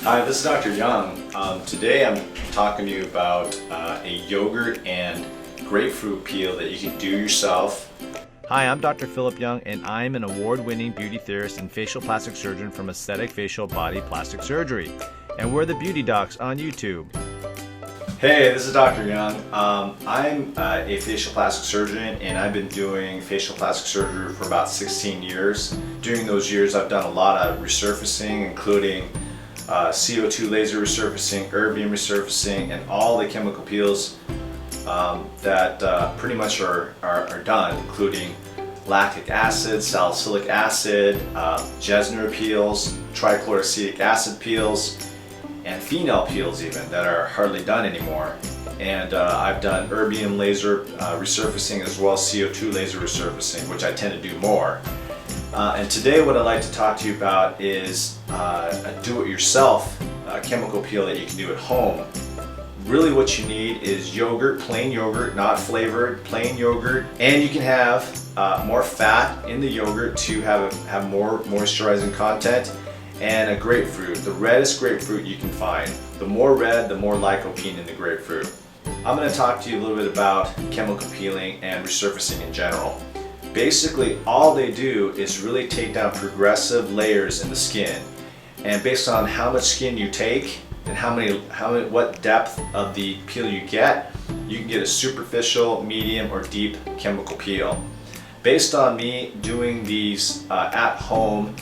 Hi, this is Dr. Young. Today I'm talking to you about a yogurt and grapefruit peel that you can do yourself. Hi, I'm Dr. Philip Young, and I'm an award-winning beauty theorist and facial plastic surgeon from Aesthetic Facial Body Plastic Surgery. And we're the Beauty Docs on YouTube. Hey, this is Dr. Young. I'm a facial plastic surgeon, and I've been doing facial plastic surgery for about 16 years. During those years, I've done a lot of resurfacing, including CO2 laser resurfacing, erbium resurfacing, and all the chemical peels that pretty much are done, including lactic acid, salicylic acid, Gesner peels, trichloroacetic acid peels, and phenol peels even that are hardly done anymore. And I've done erbium laser resurfacing as well as CO2 laser resurfacing, which I tend to do more. And today what I'd like to talk to you about is a do-it-yourself chemical peel that you can do at home. Really what you need is yogurt, plain yogurt, not flavored, plain yogurt, and you can have more fat in the yogurt to have more moisturizing content, and a grapefruit, the reddest grapefruit you can find. The more red, the more lycopene in the grapefruit. I'm going to talk to you a little bit about chemical peeling and resurfacing in general. Basically, all they do is really take down progressive layers in the skin, and based on how much skin you take and what depth of the peel you can get a superficial, medium, or deep chemical peel. Based on me doing these at home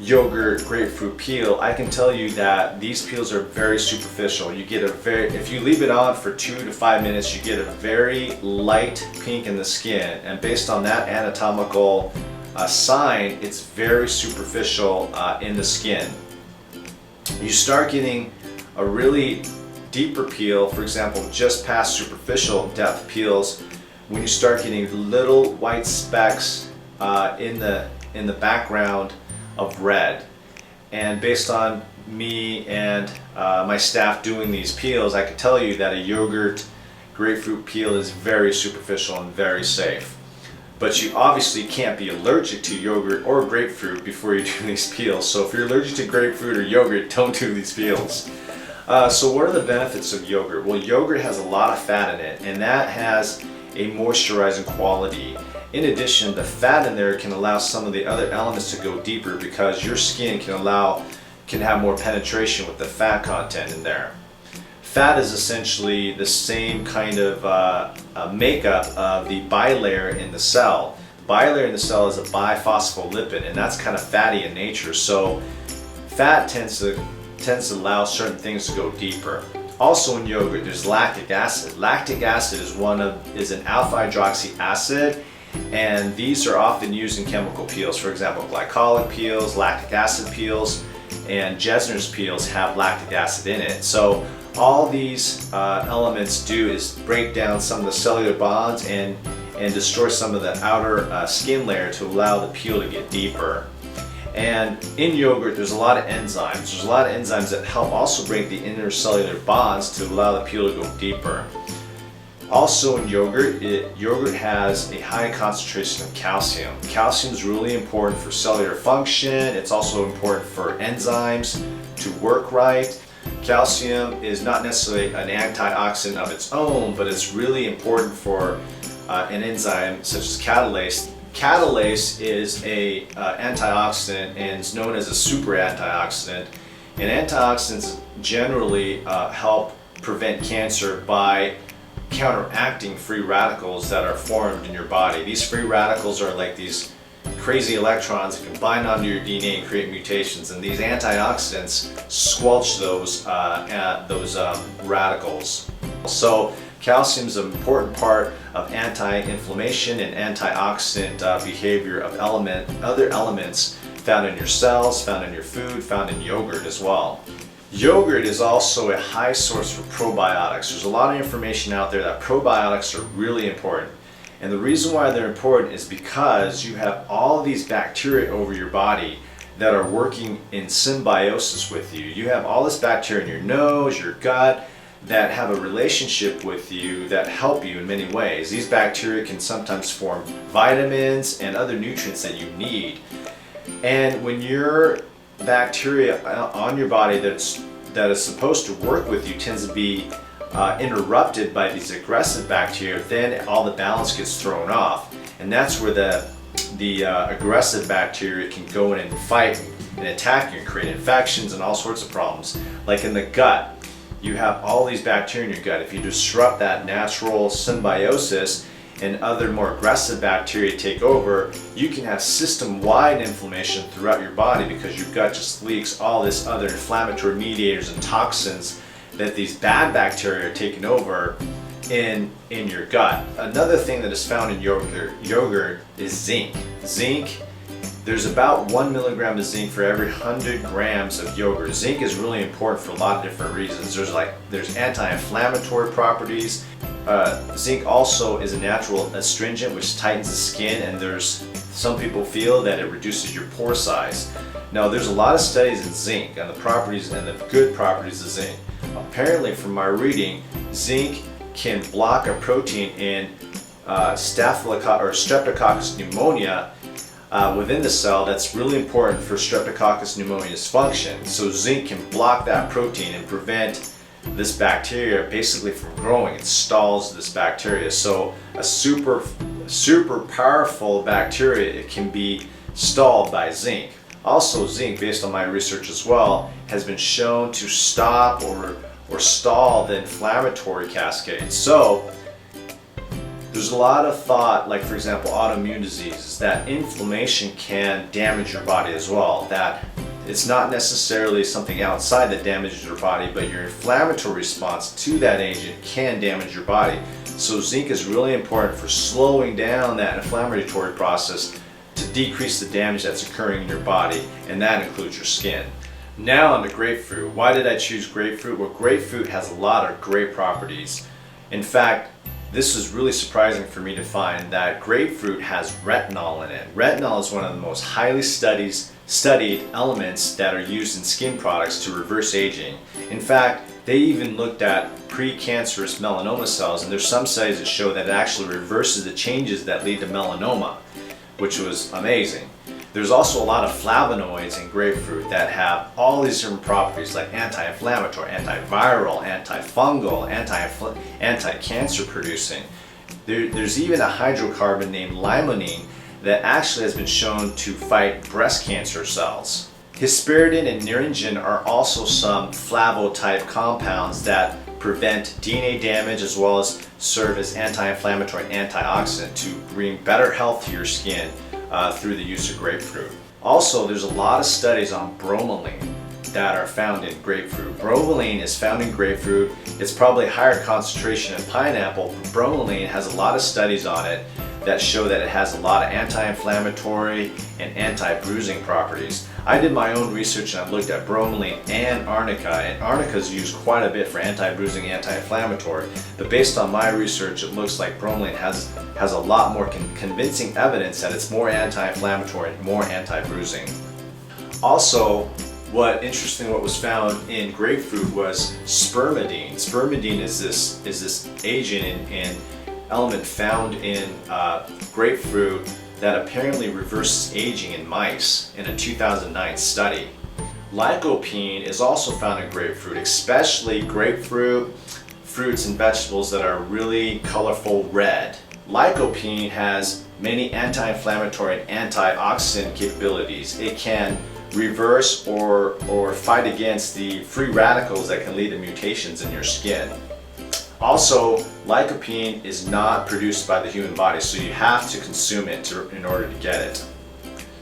yogurt grapefruit peel, I can tell you that these peels are very superficial. You get if you leave it on for 2 to 5 minutes, you get a very light pink in the skin, and based on that anatomical sign, it's very superficial in the skin. You start getting a really deeper peel, for example, just past superficial depth peels, when you start getting little white specks in the background of red. And based on me and my staff doing these peels, I can tell you that a yogurt grapefruit peel is very superficial and very safe. But you obviously can't be allergic to yogurt or grapefruit before you do these peels. So if you're allergic to grapefruit or yogurt, don't do these peels. So what are the benefits of yogurt? Well, yogurt has a lot of fat in it, and that has a moisturizing quality. In addition, the fat in there can allow some of the other elements to go deeper because your skin can have more penetration with the fat content in there. Fat is essentially the same kind of makeup of the bilayer in the cell. The bilayer in the cell is a biphospholipid, and that's kind of fatty in nature. So fat tends to allow certain things to go deeper. Also in yogurt, there's lactic acid. Lactic acid is an alpha hydroxy acid, and these are often used in chemical peels. For example, glycolic peels, lactic acid peels, and Gesner's peels have lactic acid in it. So all these elements do is break down some of the cellular bonds and destroy some of the outer skin layer to allow the peel to get deeper. And in yogurt, there's a lot of enzymes. There's a lot of enzymes that help also break the intercellular bonds to allow the peel to go deeper. Also in yogurt, yogurt has a high concentration of calcium. Calcium is really important for cellular function. It's also important for enzymes to work right. Calcium is not necessarily an antioxidant of its own, but it's really important for an enzyme such as catalase. Catalase is an antioxidant and is known as a super antioxidant. And antioxidants generally help prevent cancer by counteracting free radicals that are formed in your body. These free radicals are like these crazy electrons that can bind onto your DNA and create mutations, and these antioxidants squelch those radicals. So calcium is an important part of anti-inflammation and antioxidant behavior of other elements found in your cells, found in your food, found in yogurt as well. Yogurt is also a high source for probiotics. There's a lot of information out there that probiotics are really important. And the reason why they're important is because you have all of these bacteria over your body that are working in symbiosis with you. You have all this bacteria in your nose, your gut, that have a relationship with you that help you in many ways. These bacteria can sometimes form vitamins and other nutrients that you need. And when you're bacteria on your body that is supposed to work with you tends to be interrupted by these aggressive bacteria, then all the balance gets thrown off, and that's where the aggressive bacteria can go in and fight and attack you and create infections and all sorts of problems. Like in the gut, you have all these bacteria in your gut. If you disrupt that natural symbiosis and other more aggressive bacteria take over, you can have system-wide inflammation throughout your body because your gut just leaks all this other inflammatory mediators and toxins that these bad bacteria are taking over in your gut. Another thing that is found in yogurt is zinc. Zinc, there's about 1 milligram of zinc for every 100 grams of yogurt. Zinc is really important for a lot of different reasons. There's anti-inflammatory properties. Zinc also is a natural astringent which tightens the skin, and some people feel that it reduces your pore size. Now there's a lot of studies in zinc and the properties and the good properties of zinc. Apparently from my reading, zinc can block a protein in Streptococcus pneumonia within the cell that's really important for Streptococcus pneumonia's function. So zinc can block that protein and prevent this bacteria basically from growing. It stalls this bacteria. So a super powerful bacteria, it can be stalled by zinc. Also, zinc, based on my research as well, has been shown to stop or stall the inflammatory cascade. So there's a lot of thought, like for example autoimmune diseases, that inflammation can damage your body as well. That it's not necessarily something outside that damages your body, but your inflammatory response to that agent can damage your body. So zinc is really important for slowing down that inflammatory process to decrease the damage that's occurring in your body, and that includes your skin. Now on to grapefruit. Why did I choose grapefruit? Well, grapefruit has a lot of great properties. In fact, this is really surprising for me to find that grapefruit has retinol in it. Retinol is one of the most highly studied elements that are used in skin products to reverse aging. In fact, they even looked at precancerous melanoma cells, and there's some studies that show that it actually reverses the changes that lead to melanoma, which was amazing. There's also a lot of flavonoids in grapefruit that have all these different properties like anti-inflammatory, antiviral, antifungal, anti-cancer producing. There's even a hydrocarbon named limonene that actually has been shown to fight breast cancer cells. Hesperidin and naringin are also some flavo-type compounds that prevent DNA damage as well as serve as anti-inflammatory and antioxidant to bring better health to your skin through the use of grapefruit. Also, there's a lot of studies on bromelain that are found in grapefruit. Bromelain is found in grapefruit. It's probably a higher concentration in pineapple, but bromelain has a lot of studies on it that show that it has a lot of anti-inflammatory and anti-bruising properties. I did my own research and I looked at bromelain and arnica, and arnica is used quite a bit for anti-bruising, anti-inflammatory, but based on my research it looks like bromelain has a lot more convincing evidence that it's more anti-inflammatory and more anti-bruising. Also, what was found in grapefruit was spermidine. Spermidine is this agent and element found in grapefruit that apparently reverses aging in mice in a 2009 study. Lycopene is also found in grapefruit, especially grapefruit, fruits and vegetables that are really colorful red. Lycopene has many anti-inflammatory and antioxidant capabilities. It can reverse or fight against the free radicals that can lead to mutations in your skin. Also, lycopene is not produced by the human body, so you have to consume it in order to get it.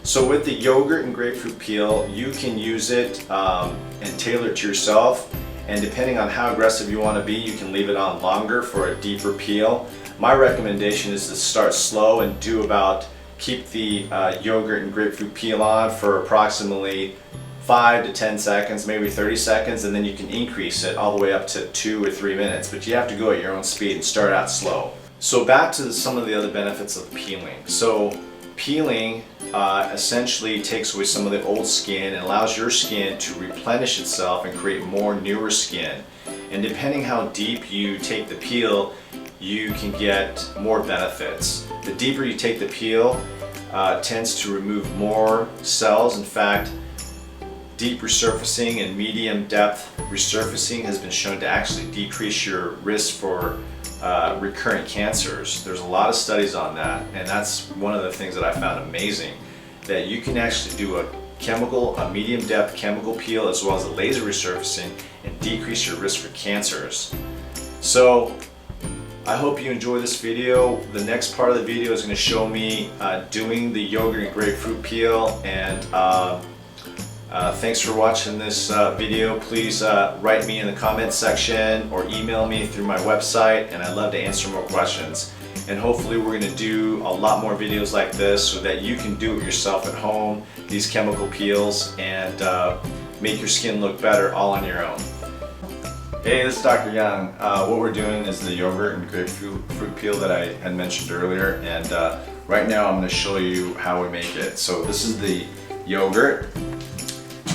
So with the yogurt and grapefruit peel, you can use it and tailor it to yourself, and depending on how aggressive you want to be, you can leave it on longer for a deeper peel. My recommendation is to start slow and keep the yogurt and grapefruit peel on for approximately 5 to 10 seconds, maybe 30 seconds, and then you can increase it all the way up to 2 or 3 minutes, but you have to go at your own speed and start out slow. So back to some of the other benefits of peeling. So peeling essentially takes away some of the old skin and allows your skin to replenish itself and create more newer skin. And depending how deep you take the peel, you can get more benefits. The deeper you take the peel tends to remove more cells. In fact, deep resurfacing and medium depth resurfacing has been shown to actually decrease your risk for recurrent cancers. There's a lot of studies on that, and that's one of the things that I found amazing, that you can actually do a medium depth chemical peel as well as a laser resurfacing and decrease your risk for cancers. So I hope you enjoy this video. The next part of the video is going to show me doing the yogurt and grapefruit peel, and thanks for watching this video. Please write me in the comment section or email me through my website, and I'd love to answer more questions. And hopefully we're going to do a lot more videos like this so that you can do it yourself at home, these chemical peels, and make your skin look better all on your own. Hey, this is Dr. Young. What we're doing is the yogurt and grapefruit peel that I had mentioned earlier, and right now I'm going to show you how we make it. So this is the yogurt,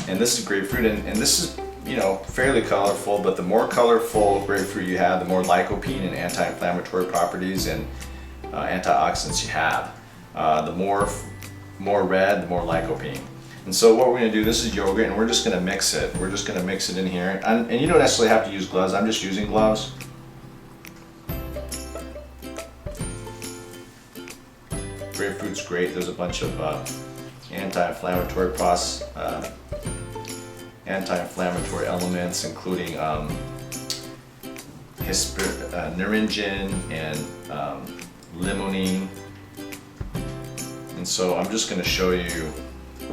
and this is grapefruit, and this is, you know, fairly colorful, but the more colorful grapefruit you have, the more lycopene and anti-inflammatory properties and antioxidants you have. The more red, the more lycopene. And so what we're going to do, this is yogurt, and we're just going to mix it. We're just going to mix it in here. And you don't necessarily have to use gloves. I'm just using gloves. Grapefruit's great. There's a bunch of anti-inflammatory elements, including naringin and limonene. And so I'm just going to show you,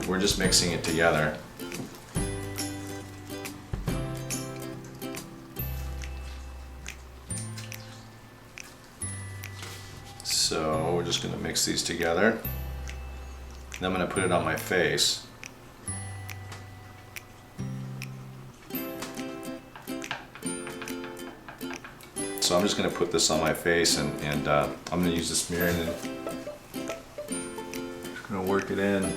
we're just mixing it together. So we're just going to mix these together. And I'm going to put it on my face. So I'm just going to put this on my face, and I'm going to use this mirror and then just going to work it in.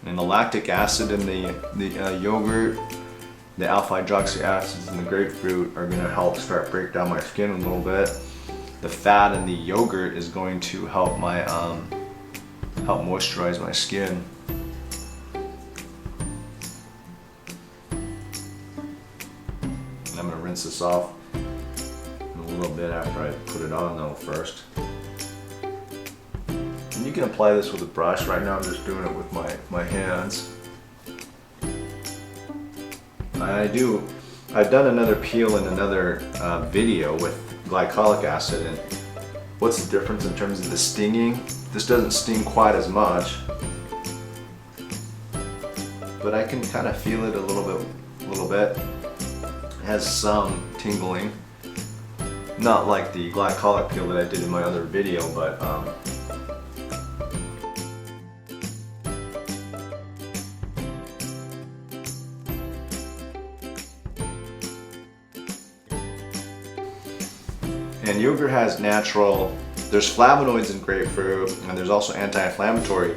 And the lactic acid in the yogurt, the alpha hydroxy acids in the grapefruit are going to help start break down my skin a little bit. The fat in the yogurt is going to help my help moisturize my skin. And I'm going to rinse this off in a little bit after I put it on though first. And you can apply this with a brush. Right now I'm just doing it with my hands. I've done another peel in another video with glycolic acid, and what's the difference in terms of the stinging? This doesn't sting quite as much, but I can kind of feel it a little bit. It has some tingling, not like the glycolic peel that I did in my other video, but and yogurt has natural, there's flavonoids in grapefruit, and there's also anti-inflammatory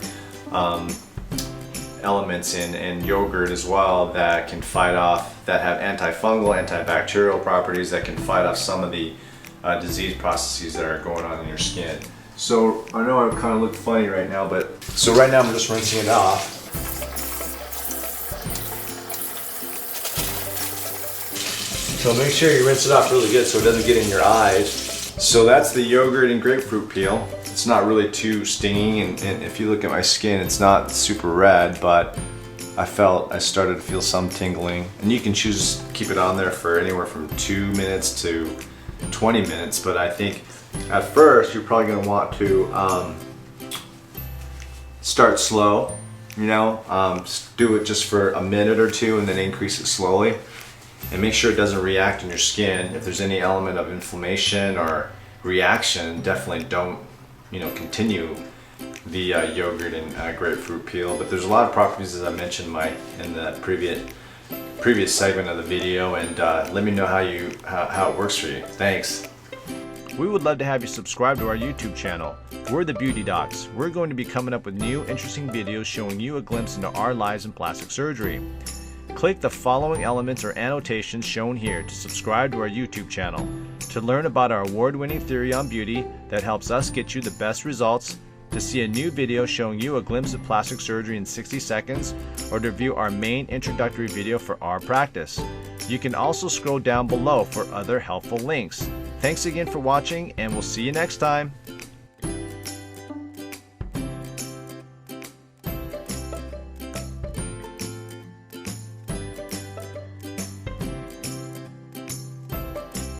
elements in yogurt as well that can fight off, that have antifungal, antibacterial properties that can fight off some of the disease processes that are going on in your skin. So I know I kind of look funny right now, but so right now I'm just rinsing it off. So make sure you rinse it off really good so it doesn't get in your eyes. So that's the yogurt and grapefruit peel. It's not really too stinging, and if you look at my skin, it's not super red, but I started to feel some tingling. And you can choose to keep it on there for anywhere from 2 minutes to 20 minutes, but I think at first you're probably going to want to start slow, you know, do it just for a minute or two and then increase it slowly. And make sure it doesn't react in your skin. If there's any element of inflammation or reaction, definitely don't, you know, continue the yogurt and grapefruit peel. But there's a lot of properties, as I mentioned in the previous segment of the video, and let me know how it works for you. Thanks. We would love to have you subscribe to our YouTube channel. We're the Beauty Docs. We're going to be coming up with new, interesting videos showing you a glimpse into our lives in plastic surgery. Click the following elements or annotations shown here to subscribe to our YouTube channel, to learn about our award-winning theory on beauty that helps us get you the best results, to see a new video showing you a glimpse of plastic surgery in 60 seconds, or to view our main introductory video for our practice. You can also scroll down below for other helpful links. Thanks again for watching, and we'll see you next time.